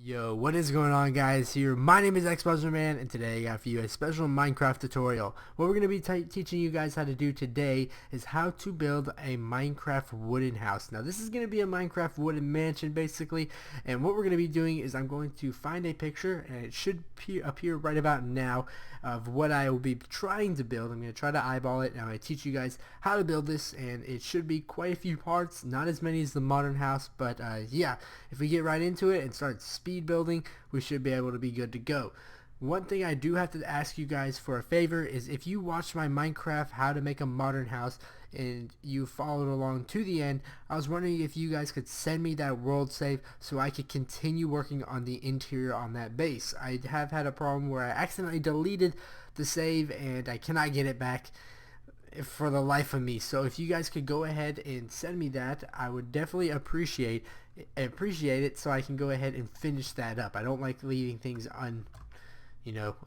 Yo, what is going on, guys? Here, my name is xBuzzerman, and today I got for you a special Minecraft tutorial. What we're going to be teaching you guys how to do today is how to build a Minecraft wooden house. Now, this is going to be a Minecraft wooden mansion, basically, and what we're going to be doing is I'm going to find a picture, and it should appear right about now, of what I will be trying to build. I'm going to try to eyeball it, and I'm going to teach you guys how to build this, and it should be quite a few parts, not as many as the modern house, but yeah, if we get right into it and start speed building, we should be able to be good to go. One thing I do have to ask you guys for a favor is if you watched my Minecraft how to make a modern house and you followed along to the end, I was wondering if you guys could send me that world save so I could continue working on the interior on that base. I have had a problem where I accidentally deleted the save and I cannot get it back for the life of me. So if you guys could go ahead and send me that, I would definitely appreciate it so I can go ahead and finish that up. I don't like leaving things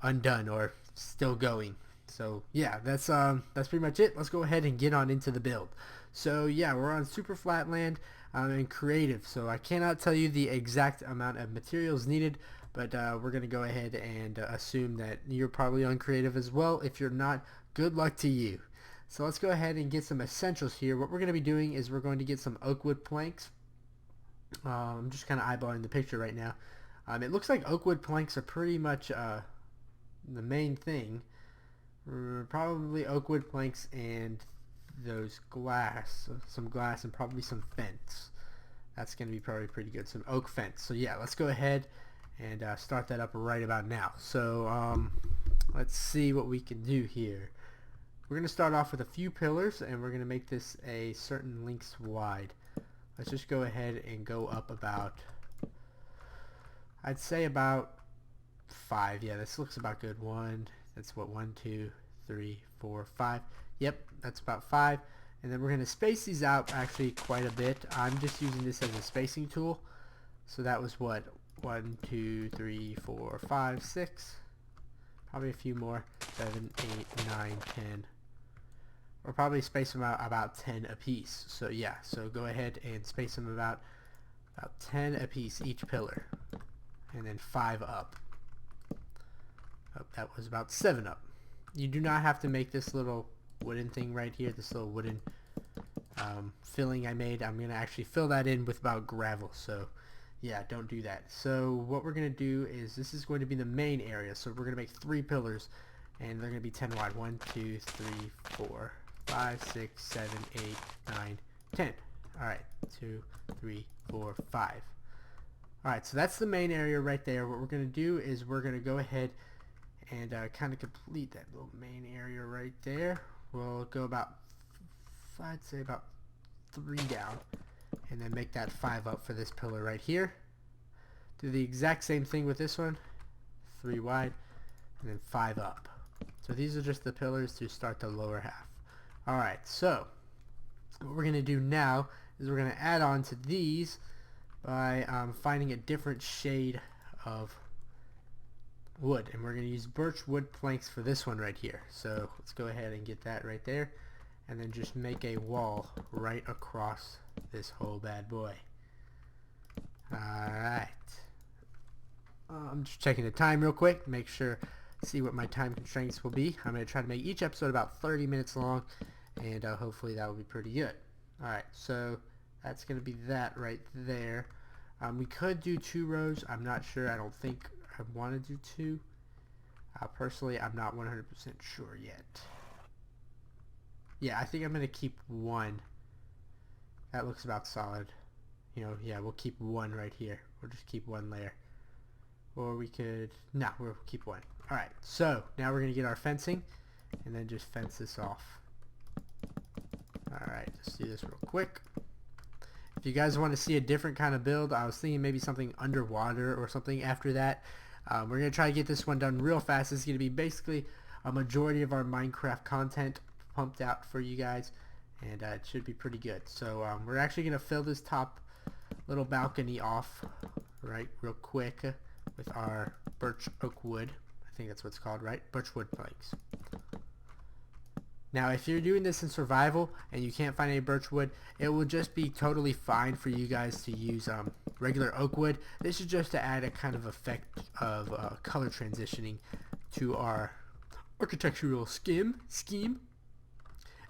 undone or still going. So yeah, that's pretty much it. Let's go ahead and get on into the build. So yeah, we're on super flat land and creative, so I cannot tell you the exact amount of materials needed, but we're gonna go ahead and assume that you're probably on creative as well. If you're not, good luck to you. So let's go ahead and get some essentials here. What we're going to be doing is we're going to get some oak wood planks. I'm just kind of eyeballing the picture right now. It looks like oak wood planks are pretty much the main thing. Probably oak wood planks and those some glass and probably some fence. That's going to be probably pretty good. Some oak fence. So yeah, let's go ahead and start that up right about now. So let's see what we can do here. We're going to start off with a few pillars, and we're going to make this a certain lengths wide. Let's just go ahead and go up about, I'd say about 5. Yeah, this looks about good. That's what, 1, 2, 3, 4, 5. Yep, that's about 5. And then we're going to space these out actually quite a bit. I'm just using this as a spacing tool. So that was what, 1, 2, 3, 4, 5, 6. Probably a few more. 7, 8, 9, 10. Or probably space them out about 10 apiece. So yeah, so go ahead and space them about 10 apiece each pillar, and then 5 up. Oh, that was about 7 up. You do not have to make this little wooden thing right here, this little wooden filling I made. I'm gonna actually fill that in with about gravel. So yeah, don't do that. So what we're gonna do is this is going to be the main area. So we're gonna make 3 pillars, and they're gonna be 10 wide. 1, 2, 3, 4, 5, 6, 7, 8, 9, 10. Alright, 2, 3, 4, 5. Alright, so that's the main area right there. What we're going to do is we're going to go ahead and kind of complete that little main area right there. We'll go about, I'd say about 3 down, and then make that 5 up for this pillar right here. Do the exact same thing with this one. 3 wide, and then 5 up. So these are just the pillars to start the lower half. Alright, so what we're going to do now is we're going to add on to these by finding a different shade of wood, and we're going to use birch wood planks for this one right here. So let's go ahead and get that right there, and then just make a wall right across this whole bad boy. Alright, I'm just checking the time real quick, make sure, see what my time constraints will be. I'm going to try to make each episode about 30 minutes long, and hopefully that will be pretty good. Alright, so that's going to be that right there. We could do 2 rows. I'm not sure. I don't think I want to do 2. Personally, I'm not 100% sure yet. Yeah, I think I'm going to keep 1. That looks about solid. Yeah, we'll keep 1 right here. We'll just keep 1 layer. Or we could, no, we'll keep 1. Alright, so now we're going to get our fencing and then just fence this off. Alright, let's do this real quick. If you guys want to see a different kind of build, I was thinking maybe something underwater or something after that. We're going to try to get this one done real fast. This is going to be basically a majority of our Minecraft content pumped out for you guys, and it should be pretty good. So we're actually going to fill this top little balcony off right real quick with our birch oak wood. I think that's what it's called, right? Birch wood planks. Now, if you're doing this in survival and you can't find any birch wood, it will just be totally fine for you guys to use regular oak wood. This is just to add a kind of effect of color transitioning to our architectural scheme.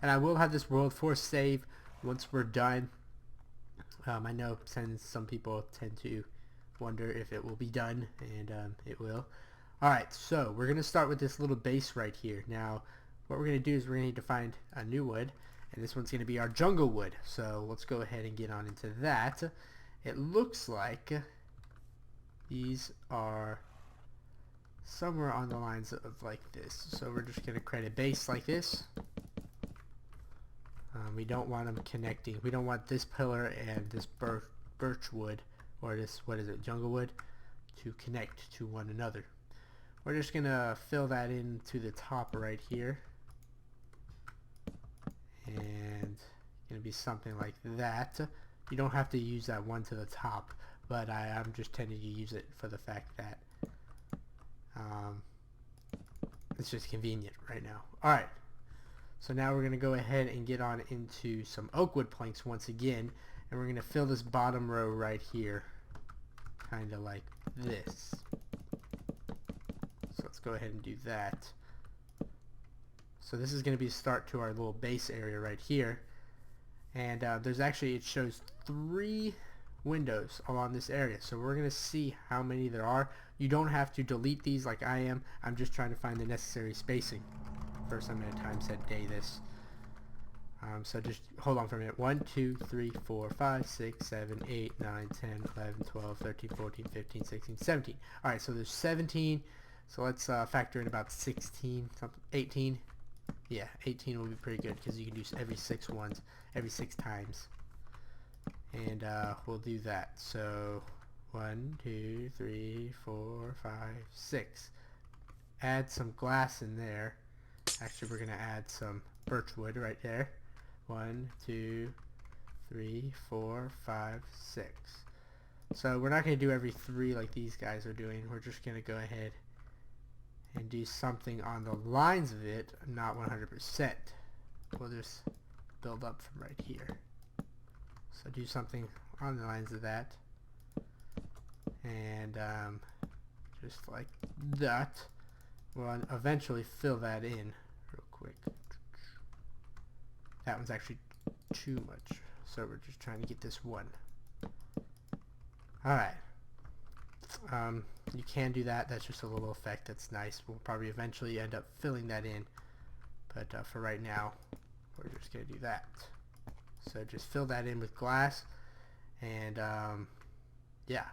And I will have this world force save once we're done. I know some people tend to wonder if it will be done, and it will. Alright, so we're going to start with this little base right here. Now, what we're going to do is we're going to need to find a new wood, and this one's going to be our jungle wood. So let's go ahead and get on into that. It looks like these are somewhere on the lines of like this. So we're just going to create a base like this. We don't want them connecting. We don't want this pillar and this birch wood, or this, what is it, jungle wood, to connect to one another. We're just going to fill that in to the top right here. And going to be something like that. You don't have to use that one to the top, but I'm just tending to use it for the fact that it's just convenient right now. Alright, so now we're going to go ahead and get on into some oak wood planks once again, and we're going to fill this bottom row right here, kind of like this. So let's go ahead and do that. So this is going to be a start to our little base area right here, and there's actually, it shows 3 windows along this area, so we're going to see how many there are. You don't have to delete these like I am. I'm just trying to find the necessary spacing. First I'm going to time set day this. So just hold on for a minute. 1, 2, 3, 4, 5, 6, 7, 8, 9, 10, 11, 12, 13, 14, 15, 16, 17. Alright, so there's 17. So let's factor in about 16, 18. Yeah, 18 will be pretty good because you can do every 6 ones, every 6 times. And we'll do that. So 1, 2, 3, 4, 5, 6. Add some glass in there. Actually, we're going to add some birch wood right there. 1, 2, 3, 4, 5, 6. So we're not going to do every 3 like these guys are doing. We're just going to go ahead and do something on the lines of it, not 100%. We'll just build up from right here. So do something on the lines of that, and just like that. We'll eventually fill that in real quick. That one's actually too much, so we're just trying to get this one. Alright. You can do that. That's just a little effect that's nice. We'll probably eventually end up filling that in, but for right now we're just going to do that. So just fill that in with glass, and yeah,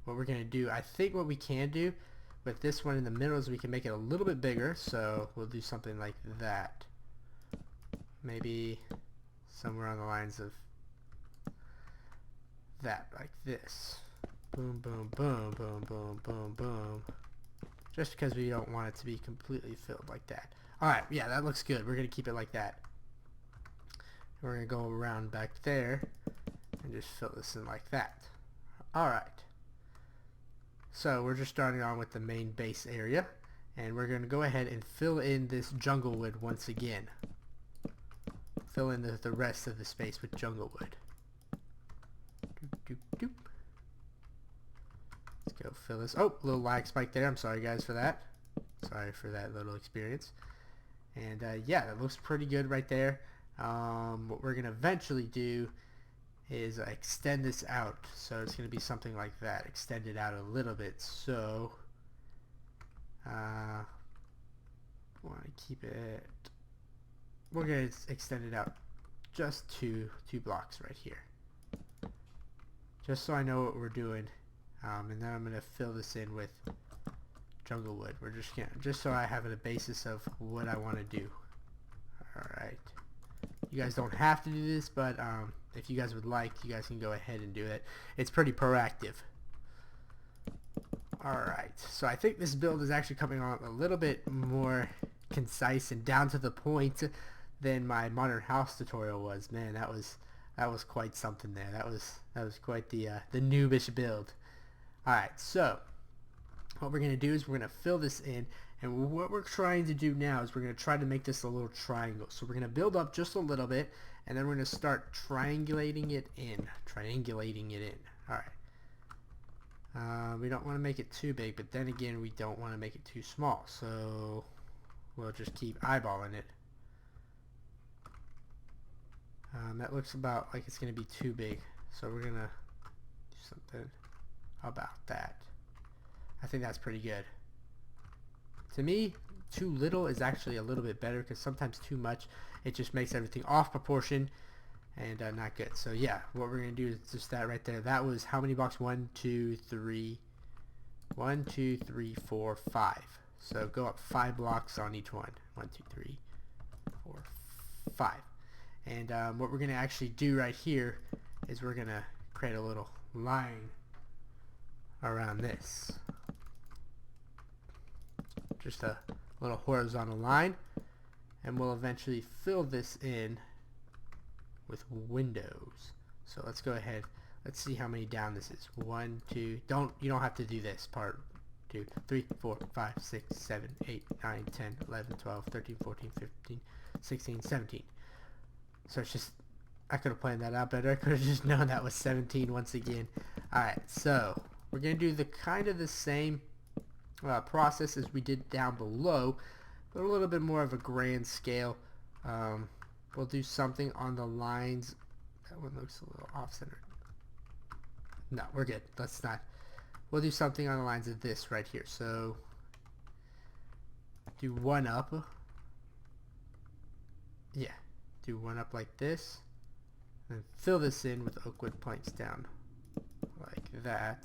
what we're going to do, I think what we can do with this one in the middle is we can make it a little bit bigger. So we'll do something like that, maybe somewhere on the lines of that, like this. Boom, boom, boom, boom, boom, boom, boom. Just because we don't want it to be completely filled like that. Alright, yeah, that looks good. We're going to keep it like that. We're going to go around back there and just fill this in like that. Alright. So we're just starting on with the main base area. And we're going to go ahead and fill in this jungle wood once again. Fill in the rest of the space with jungle wood. Doop, doop, doop. Let's go fill this. Oh, a little lag spike there. I'm sorry guys for that. Sorry for that little experience. And yeah, that looks pretty good right there. What we're going to eventually do is extend this out. So it's going to be something like that. Extend it out a little bit. So want to keep it. We're going to extend it out just two blocks right here. Just so I know what we're doing. And then I'm going to fill this in with jungle wood. We're just so I have a basis of what I want to do. Alright. You guys don't have to do this, but if you guys would like, you guys can go ahead and do it. It's pretty proactive. Alright, so I think this build is actually coming on a little bit more concise and down to the point than my modern house tutorial was. Man, that was quite something there. That was quite the noobish build. Alright, so what we're going to do is we're going to fill this in, and what we're trying to do now is we're going to try to make this a little triangle. So we're going to build up just a little bit, and then we're going to start triangulating it in. Alright, We don't want to make it too big, but then again, we don't want to make it too small, so we'll just keep eyeballing it. That looks about like it's going to be too big, so we're going to do something about that. I think that's pretty good. To me, too little is actually a little bit better, because sometimes too much, it just makes everything off proportion and not good. So yeah, what we're going to do is just that right there. That was how many blocks? 1, 2, 3, 1, 2, 3, 4, 5. So go up 5 blocks on each one. 1, 2, 3, 4, 5. And what we're going to actually do right here is we're going to create a little line around this. Just a little horizontal line. And we'll eventually fill this in with windows. So let's go ahead. Let's see how many down this is. 1, 2. You don't have to do this part. 2, 3, 4, 5, 6, 7, 8, 9, 10, 11, 12, 13, 14, 15, 16, 17. So it's just, I could have planned that out better. I could have just known that was 17 once again. Alright, so we're going to do the kind of the same process as we did down below, but a little bit more of a grand scale. We'll do something on the lines. That one looks a little off-centered. No, we're good. Let's not. We'll do something on the lines of this right here. So do one up. Yeah. Do one up like this, and fill this in with oak wood planks down like that.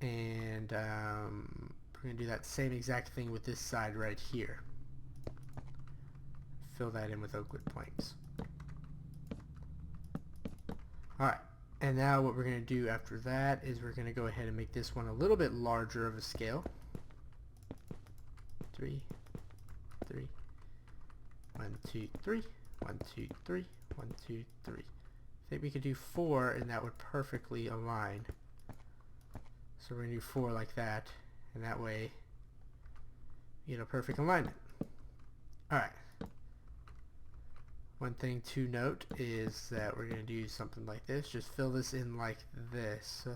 And we're going to do that same exact thing with this side right here. Fill that in with oak wood planks. Alright, and now what we're going to do after that is we're going to go ahead and make this one a little bit larger of a scale. 3, 3. 1, 2, 3, 1, 2, 3, 1, 2, 3. I think we could do 4 and that would perfectly align. So we're going to do 4 like that, and that way you get a perfect alignment. Alright. One thing to note is that we're going to do something like this. Just fill this in like this,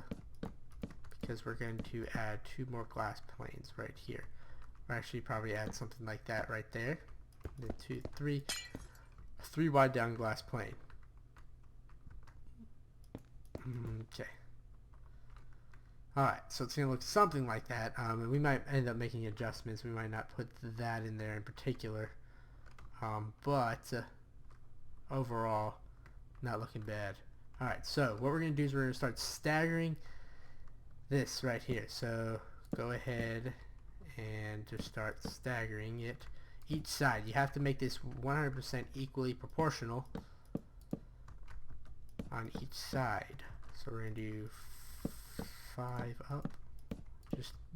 because we're going to add 2 more glass planes right here. Or actually probably add something like that right there. Then 2, 3, 3 wide down glass plane. Okay. Alright, so it's going to look something like that. And we might end up making adjustments. We might not put that in there in particular. But overall, not looking bad. Alright, so what we're going to do is we're going to start staggering this right here. So go ahead and just start staggering it. Each side. You have to make this 100% equally proportional on each side. So we're going to do 5 up.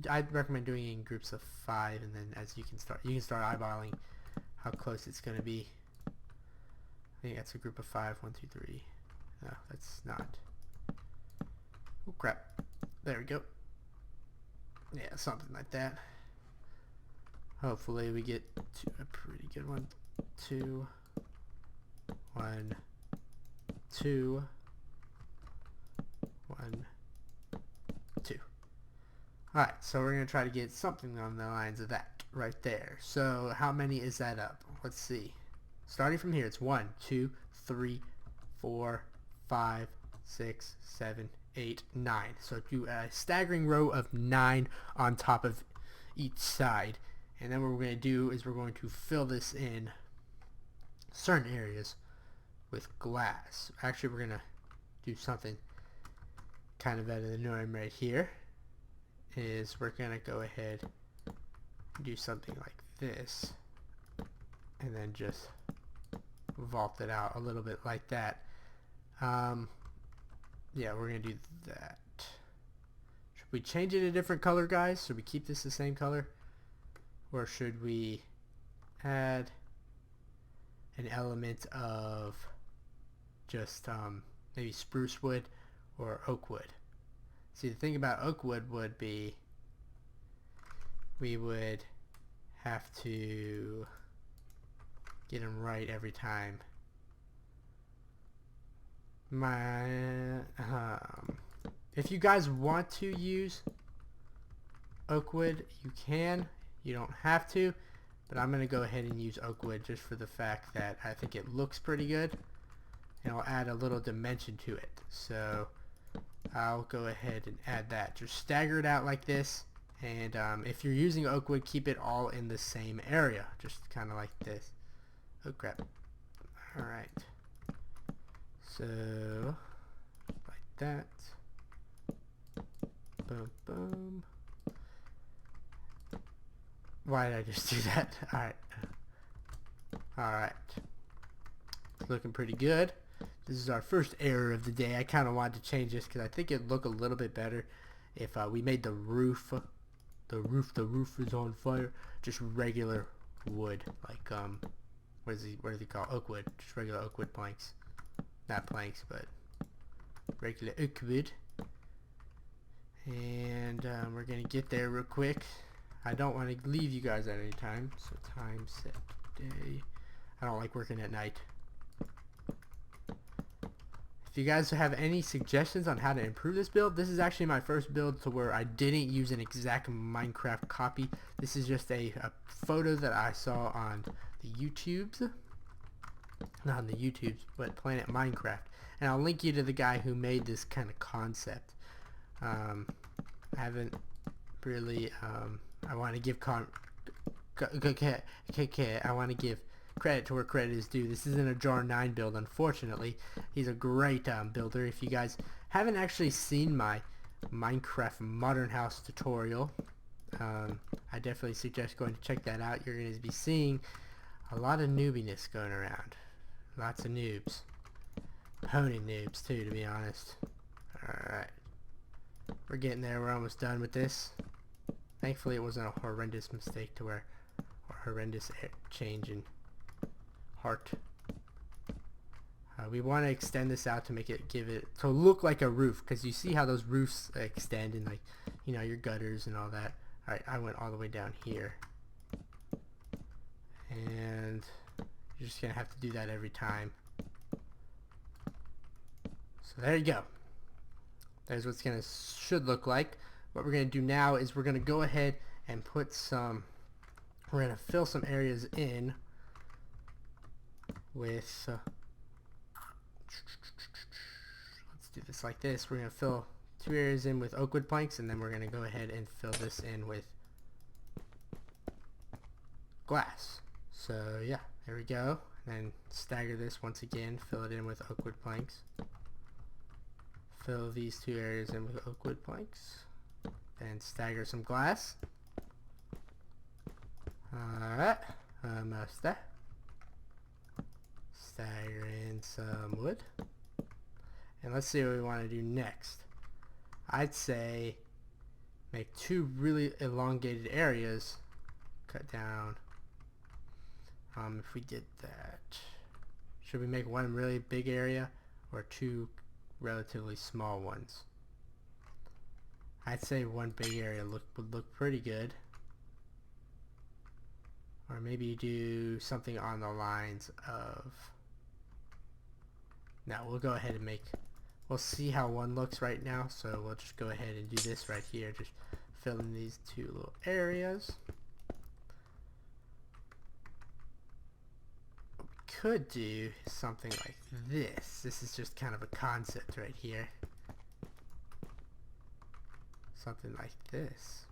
I'd recommend doing it in groups of 5, and then as you can start eyeballing how close it's going to be. I think that's a group of 5. 1, 2, 3. No, that's not. Oh crap. There we go. Yeah, something like that. Hopefully we get to a pretty good one. 2, 1, 2, 1, 2. Alright, so we're going to try to get something on the lines of that right there. So how many is that up? Let's see. Starting from here, it's 1, 2, 3, 4, 5, 6, 7, 8, 9. So do a staggering row of 9 on top of each side. And then what we're going to do is we're going to fill this in certain areas with glass. Actually, we're going to do something kind of out of the norm right here. Is we're going to go ahead and do something like this. And then just vault it out a little bit like that. Yeah, we're going to do that. Should we change it a different color, guys? Should we keep this the same color? Or should we add an element of just maybe spruce wood or oak wood? See, the thing about oak wood would be we would have to get them right every time. If you guys want to use oak wood, you can. You don't have to, but I'm going to go ahead and use oak wood just for the fact that I think it looks pretty good, and I'll add a little dimension to it. So I'll go ahead and add that. Just stagger it out like this, and if you're using oak wood, keep it all in the same area, just kind of like this. Oh crap. Alright, so like that. Boom, boom. Why did I just do that? Alright. Alright. It's looking pretty good. This is our first error of the day. I kind of wanted to change this because I think it'd look a little bit better if we made the roof is on fire, just regular wood, like what is it called? Oak wood, just regular oak wood planks, not planks, but regular oak wood. And we're gonna get there real quick. I don't want to leave you guys at any time, so time set day. I don't like working at night. If you guys have any suggestions on how to improve this build, this is actually my first build to where I didn't use an exact Minecraft copy. This is just a photo that I saw on the YouTubes. Not on the YouTubes, but Planet Minecraft. And I'll link you to the guy who made this kind of concept. I haven't really, I want to give I want to give credit to where credit is due. This isn't a Jar 9 build, unfortunately. He's a great builder. If you guys haven't actually seen my Minecraft Modern House tutorial, I definitely suggest going to check that out. You're going to be seeing a lot of noobiness going around. Lots of noobs. Pony noobs too, to be honest. Alright. We're getting there. We're almost done with this. Thankfully it wasn't a horrendous mistake to where, or horrendous change in heart. We want to extend this out to make it, give it to look like a roof, because you see how those roofs extend in, like, you know, your gutters and all that. Alright, I went all the way down here, and you're just gonna have to do that every time. So there you go. There's what's gonna should look like. What we're gonna do now is we're gonna go ahead and put some, we're gonna fill some areas in with let's do this like this. We're gonna fill 2 areas in with oak wood planks, and then we're gonna go ahead and fill this in with glass. So yeah, there we go. And then stagger this once again, fill it in with oak wood planks. Fill these 2 areas in with oak wood planks. Then stagger some glass. Alright, almost there. Stagger in some wood. And let's see what we want to do next. I'd say make 2 really elongated areas. Cut down. If we did that, should we make 1 really big area or 2 relatively small ones? I'd say 1 big area would look pretty good. Or maybe do something on the lines of, now we'll go ahead and make, we'll see how 1 looks right now, so we'll just go ahead and do this right here, just fill in these 2 little areas. What we could do is something like this. This is just kind of a concept right here. Something like this.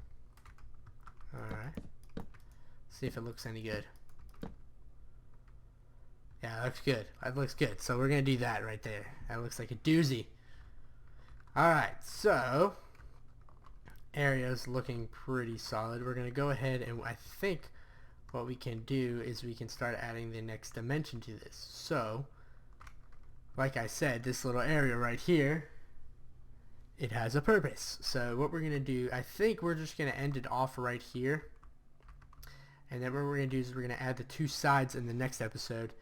Alright. See if it looks any good. Yeah, that looks good. That looks good. So we're going to do that right there. That looks like a doozy. Alright, so area's looking pretty solid. We're going to go ahead and I think what we can do is we can start adding the next dimension to this. So, like I said, this little area right here, it has a purpose. So what we're going to do, I think we're just going to end it off right here. And then what we're going to do is we're going to add the 2 sides in the next episode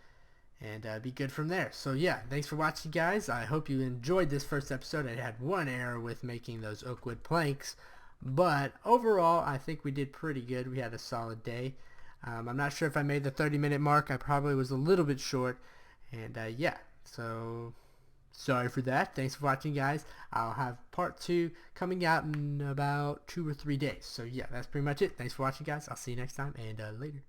and be good from there. So yeah, thanks for watching, guys. I hope you enjoyed this first episode. I had 1 error with making those oak wood planks, but overall I think we did pretty good. We had a solid day. I'm not sure if I made the 30-minute mark. I probably was a little bit short. And yeah, so sorry for that. Thanks for watching, guys. I'll have part 2 coming out in about 2 or 3 days. So yeah, that's pretty much it. Thanks for watching, guys. I'll see you next time, and later.